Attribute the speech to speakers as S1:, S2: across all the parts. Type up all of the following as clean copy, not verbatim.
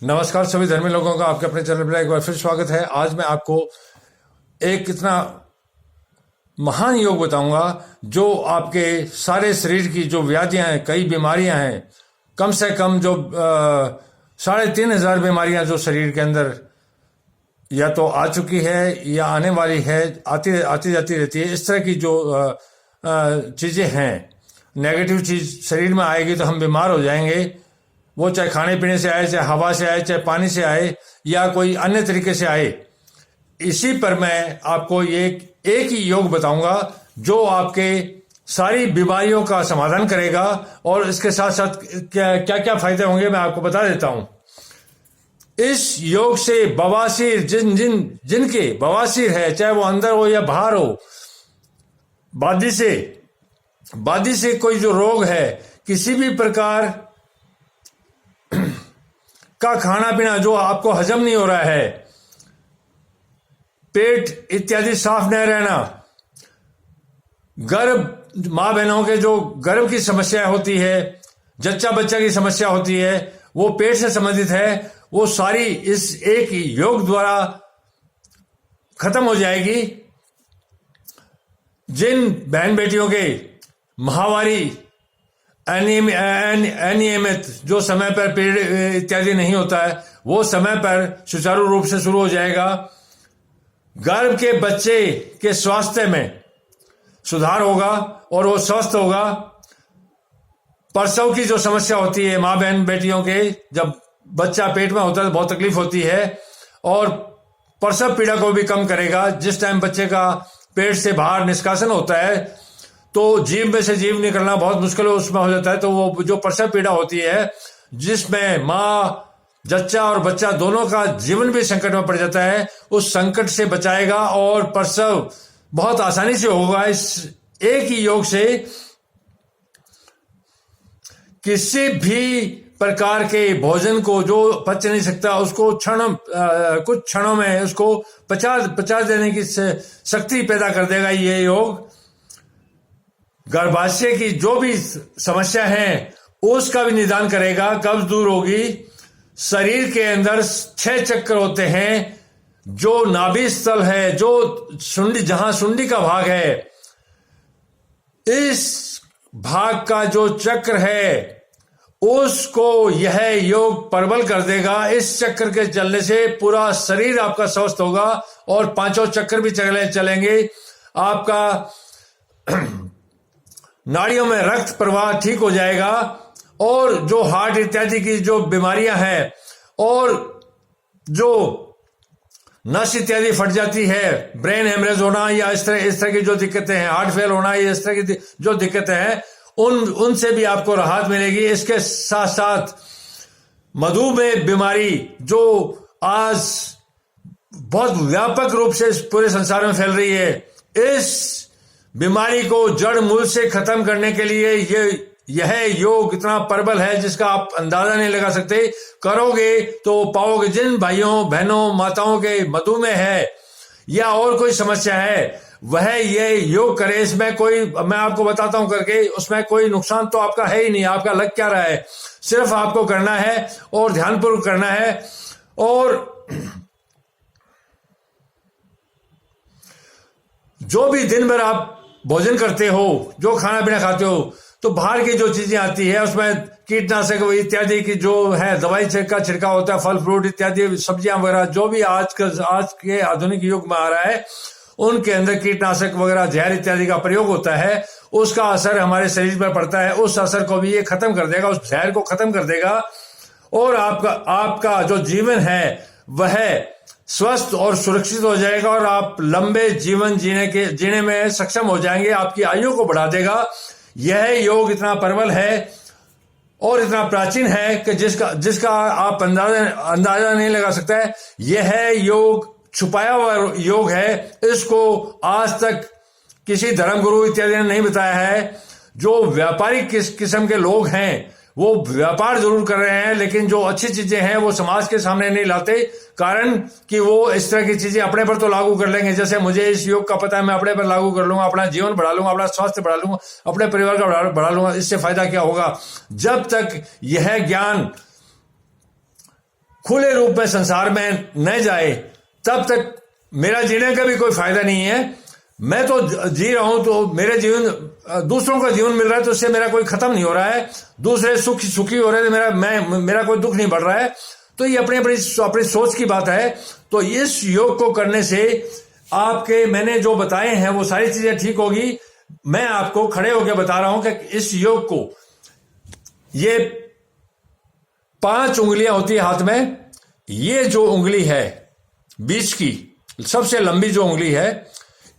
S1: नमस्कार सभी धर्मी लोगों का आपके अपने चैनल पर एक बार फिर स्वागत है। आज मैं आपको एक इतना महान योग बताऊंगा जो आपके सारे शरीर की जो व्याधियां हैं, कई बीमारियां हैं, कम से कम जो 3,500 बीमारियां जो शरीर के अंदर या तो आ चुकी है या आने वाली है, आती जाती रहती है। इस तरह की जो चीज़ें हैं, नेगेटिव चीज़ शरीर में आएगी तो हम बीमार हो जाएंगे। वो चाहे खाने पीने से आए, चाहे हवा से आए, चाहे पानी से आए या कोई अन्य तरीके से आए। इसी पर मैं आपको एक ही योग बताऊंगा जो आपके सारी बीमारियों का समाधान करेगा। और इसके साथ साथ क्या क्या फायदे होंगे मैं आपको बता देता हूं। इस योग से बवासीर जिनके बवासीर है, चाहे वो अंदर हो या बाहर हो, बादी से कोई जो रोग है, किसी भी प्रकार का खाना पीना जो आपको हजम नहीं हो रहा है, पेट इत्यादि साफ नहीं रहना, गर्भ मां बहनों के जो गर्भ की समस्या होती है, जच्चा बच्चा की समस्या होती है, वो पेट से संबंधित है, वो सारी इस एक योग द्वारा खत्म हो जाएगी। जिन बहन बेटियों के माहवारी अनियमित जो समय पर पीरियड इत्यादि नहीं होता है, वो समय पर सुचारू रूप से शुरू हो जाएगा। गर्भ के बच्चे के स्वास्थ्य में सुधार होगा और वो स्वस्थ होगा। प्रसव की जो समस्या होती है माँ बहन बेटियों के, जब बच्चा पेट में होता है तो बहुत तकलीफ होती है, और प्रसव पीड़ा को भी कम करेगा। जिस टाइम बच्चे का पेट से बाहर निष्कासन होता है तो जीभ में से जीभ निकलना बहुत मुश्किल उसमें हो जाता है। तो वो जो प्रसव पीड़ा होती है, जिसमें माँ, जच्चा और बच्चा दोनों का जीवन भी संकट में पड़ जाता है, उस संकट से बचाएगा और प्रसव बहुत आसानी से होगा। इस एक ही योग से किसी भी प्रकार के भोजन को जो पच नहीं सकता, उसको कुछ क्षणों में उसको पचा देने की शक्ति पैदा कर देगा ये योग। गर्भाशय की जो भी समस्या है उसका भी निदान करेगा, कब्ज दूर होगी। शरीर के अंदर 6 चक्र होते हैं। जो नाभि स्थल है, जो जहां सुंडी का भाग है, इस भाग का जो चक्र है उसको यह योग प्रबल कर देगा। इस चक्र के चलने से पूरा शरीर आपका स्वस्थ होगा और 5 चक्र भी चलेंगे। आपका नाड़ियों में रक्त प्रवाह ठीक हो जाएगा, और जो हार्ट इत्यादि की जो बीमारियां हैं और जो नस इत्यादि फट जाती है, ब्रेन हेमरेज होना या इस तरह की जो दिक्कतें हैं, हार्ट फेल होना, या इस तरह की जो दिक्कतें हैं, उनसे भी आपको राहत मिलेगी। इसके साथ साथ मधुमेह बीमारी जो आज बहुत व्यापक रूप से पूरे संसार में फैल रही है, इस बीमारी को जड़ मूल से खत्म करने के लिए यह योग इतना प्रबल है जिसका आप अंदाजा नहीं लगा सकते। करोगे तो पाओगे। जिन भाइयों बहनों माताओं के मधुमेह है या और कोई समस्या है, वह ये योग करे। इसमें कोई, मैं आपको बताता हूं करके, उसमें कोई नुकसान तो आपका है ही नहीं। आपका लग क्या रहा है, सिर्फ आपको करना है और ध्यानपूर्वक करना है। और जो भी दिन भर आप भोजन करते हो, जो खाना पीना खाते हो, तो बाहर की जो चीजें आती है उसमें कीटनाशक इत्यादि की जो है दवाई का छिड़काव होता है, फल फ्रूट इत्यादि सब्जियां वगैरह, जो भी आज के आधुनिक युग में आ रहा है, उनके अंदर कीटनाशक वगैरह जहर इत्यादि का प्रयोग होता है। उसका असर हमारे शरीर पर पड़ता है। उस असर को भी ये खत्म कर देगा, उस जहर को खत्म कर देगा, और आपका जो जीवन है वह स्वस्थ और सुरक्षित हो जाएगा, और आप लंबे जीवन जीने में सक्षम हो जाएंगे। आपकी आयु को बढ़ा देगा। यह योग इतना प्रबल है और इतना प्राचीन है कि जिसका आप अंदाजा नहीं लगा सकता है। यह योग छुपाया हुआ योग है। इसको आज तक किसी धर्मगुरु इत्यादि ने नहीं बताया है। जो व्यापारिक किस्म के लोग हैं वो व्यापार जरूर कर रहे हैं, लेकिन जो अच्छी चीजें हैं वो समाज के सामने नहीं लाते, कारण कि वो इस तरह की चीजें अपने पर तो लागू कर लेंगे। जैसे मुझे इस योग का पता है, मैं अपने पर लागू कर लूंगा, अपना जीवन बढ़ा लूंगा, अपना स्वास्थ्य बढ़ा लूंगा, अपने परिवार का बढ़ा लूंगा। इससे फायदा क्या होगा? जब तक यह ज्ञान खुले रूप में संसार में न जाए तब तक मेरा जीने का भी कोई फायदा नहीं है। मैं तो जी रहा हूं तो मेरे जीवन, दूसरों का जीवन मिल रहा है तो उससे मेरा कोई खत्म नहीं हो रहा है, दूसरे सुखी हो रहे हैं, मेरा कोई दुख नहीं बढ़ रहा है। तो ये अपनी सोच की बात है। तो इस योग को करने से आपके मैंने जो बताए हैं वो सारी चीजें ठीक होगी। मैं आपको खड़े होकर बता रहा हूं कि इस योग को, ये 5 उंगलियां होती है हाथ में, ये जो उंगली है बीच की सबसे लंबी जो उंगली है,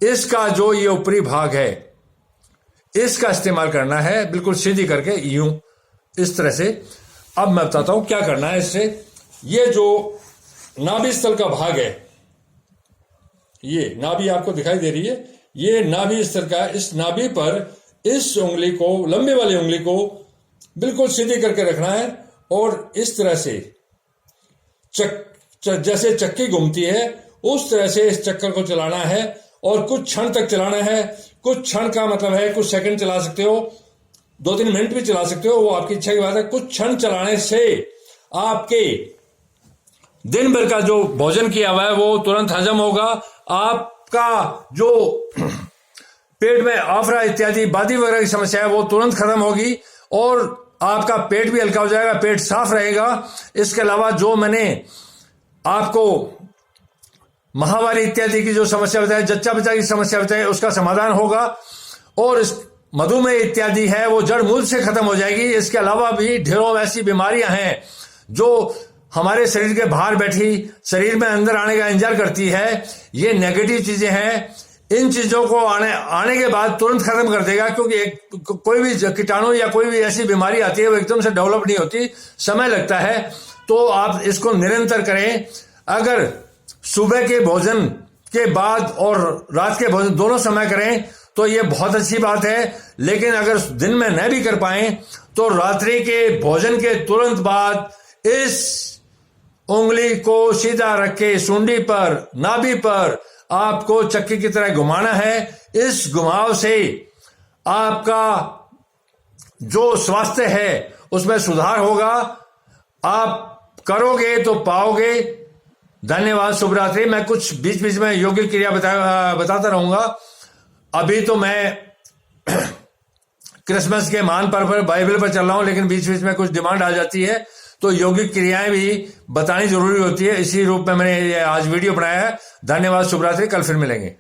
S1: इसका जो ये ऊपरी भाग है इसका इस्तेमाल करना है, बिल्कुल सीधी करके यूं इस तरह से। अब मैं बताता हूं क्या करना है इससे। ये जो नाभि स्थल का भाग है, ये नाभि आपको दिखाई दे रही है, ये नाभि स्थल का, इस नाभि पर इस उंगली को, लंबी वाली उंगली को बिल्कुल सीधी करके रखना है और इस तरह से जैसे चक्की घूमती है उस तरह से इस चक्कर को चलाना है और कुछ क्षण तक चलाना है। कुछ क्षण का मतलब है कुछ सेकंड चला सकते हो, 2-3 मिनट भी चला सकते हो, वो आपकी इच्छा की बात है। कुछ क्षण चलाने से आपके दिन भर का जो भोजन किया हुआ है वो तुरंत हजम होगा। आपका जो पेट में आफरा इत्यादि बादी वगैरह की समस्या है वो तुरंत खत्म होगी और आपका पेट भी हल्का हो जाएगा, पेट साफ रहेगा। इसके अलावा जो मैंने आपको महावारी इत्यादि की जो समस्या बताई, जच्चा बच्चा की समस्या बताई, उसका समाधान होगा और इस मधुमेह इत्यादि है वो जड़ मूल से खत्म हो जाएगी। इसके अलावा भी ढेरों ऐसी बीमारियां हैं जो हमारे शरीर के बाहर बैठी शरीर में अंदर आने का इंतजार करती है। ये नेगेटिव चीजें हैं, इन चीजों को आने के बाद तुरंत खत्म कर देगा, क्योंकि कोई भी कीटाणु या कोई भी ऐसी बीमारी आती है वो एकदम से डेवलप नहीं होती, समय लगता है। तो आप इसको निरंतर करें। अगर सुबह के भोजन के बाद और रात के भोजन दोनों समय करें तो ये बहुत अच्छी बात है। लेकिन अगर दिन में न भी कर पाए तो रात्रि के भोजन के तुरंत बाद इस उंगली को सीधा रख के सूंडी पर, नाभि पर आपको चक्की की तरह घुमाना है। इस घुमाव से आपका जो स्वास्थ्य है उसमें सुधार होगा। आप करोगे तो पाओगे। धन्यवाद, शुभ रात्रि। मैं कुछ बीच बीच में योगिक क्रिया बताता रहूंगा। अभी तो मैं क्रिसमस के महान पर्व पर बाइबल पर चल रहा हूं, लेकिन बीच बीच में कुछ डिमांड आ जाती है तो यौगिक क्रियाएं भी बतानी जरूरी होती है। इसी रूप में मैंने आज वीडियो बनाया है। धन्यवाद, शुभ रात्रि। कल फिर मिलेंगे।